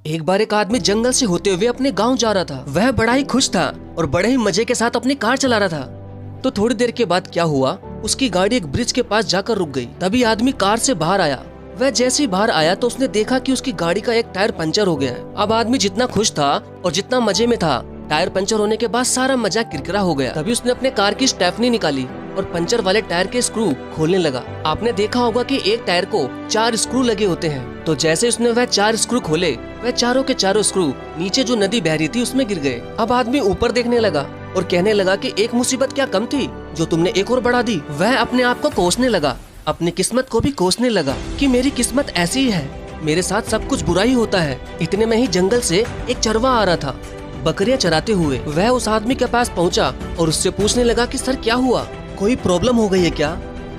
एक बार एक आदमी जंगल से होते हुए अपने गांव जा रहा था। वह बड़ा ही खुश था और बड़े ही मजे के साथ अपनी कार चला रहा था। तो थोड़ी देर के बाद क्या हुआ, उसकी गाड़ी एक ब्रिज के पास जाकर रुक गई। तभी आदमी कार से बाहर आया। वह जैसे ही बाहर आया तो उसने देखा कि उसकी गाड़ी का एक टायर पंचर हो गया है। अब आदमी जितना खुश था और जितना मजे में था, टायर पंचर होने के बाद सारा मजा किरकिरा हो गया। तभी उसने अपने कार की स्टेपनी निकाली और पंचर वाले टायर के स्क्रू खोलने लगा। आपने देखा होगा कि एक टायर को 4 स्क्रू लगे होते हैं। तो जैसे उसने वह 4 स्क्रू खोले, वह चारों के चारों स्क्रू नीचे जो नदी बह रही थी उसमें गिर गए। अब आदमी ऊपर देखने लगा और कहने लगा कि एक मुसीबत क्या कम थी जो तुमने एक और बढ़ा दी। वह अपने आप को कोसने लगा, अपनी किस्मत को भी कोसने लगा कि मेरी किस्मत ऐसी ही है, मेरे साथ सब कुछ बुरा ही होता है। इतने में ही जंगल से एक चरवा आ रहा था बकरियां चराते हुए। वह उस आदमी के पास पहुंचा और उससे पूछने लगा कि सर क्या हुआ, कोई प्रॉब्लम हो गई है क्या?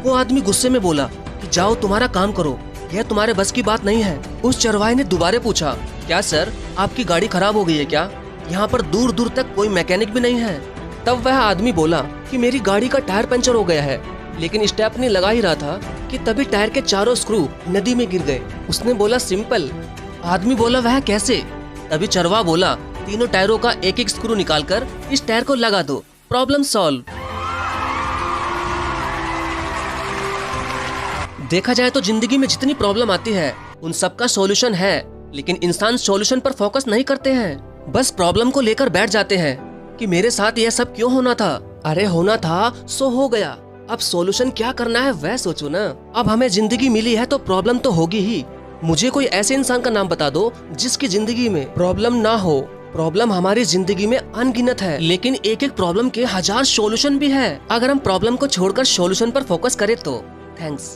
वो आदमी गुस्से में बोला कि जाओ तुम्हारा काम करो, यह तुम्हारे बस की बात नहीं है। उस चरवाहे ने दोबारा पूछा, क्या सर आपकी गाड़ी खराब हो गई है क्या? यहाँ पर दूर दूर तक कोई मैकेनिक भी नहीं है। तब वह आदमी बोला कि मेरी गाड़ी का टायर पंचर हो गया है, लेकिन स्टेपनी लगा ही रहा था कि तभी टायर के चारों स्क्रू नदी में गिर गए। उसने बोला सिंपल। आदमी बोला वह कैसे? तभी चरवा बोला तीनों टायरों का एक एक स्क्रू निकालकर इस टायर को लगा दो, प्रॉब्लम सॉल्व। देखा जाए तो जिंदगी में जितनी प्रॉब्लम आती है उन सब का सॉल्यूशन है, लेकिन इंसान सॉल्यूशन पर फोकस नहीं करते हैं, बस प्रॉब्लम को लेकर बैठ जाते हैं कि मेरे साथ यह सब क्यों होना था। अरे होना था सो हो गया, अब सॉल्यूशन क्या करना है वह सोचो ना। अब हमें जिंदगी मिली है तो प्रॉब्लम तो होगी ही। मुझे कोई ऐसे इंसान का नाम बता दो जिसकी जिंदगी में प्रॉब्लम ना हो। प्रॉब्लम हमारी जिंदगी में अनगिनत है, लेकिन एक एक प्रॉब्लम के 1000 सॉल्यूशन भी है। अगर हम प्रॉब्लम को छोड़कर सॉल्यूशन पर फोकस करें तो। थैंक्स।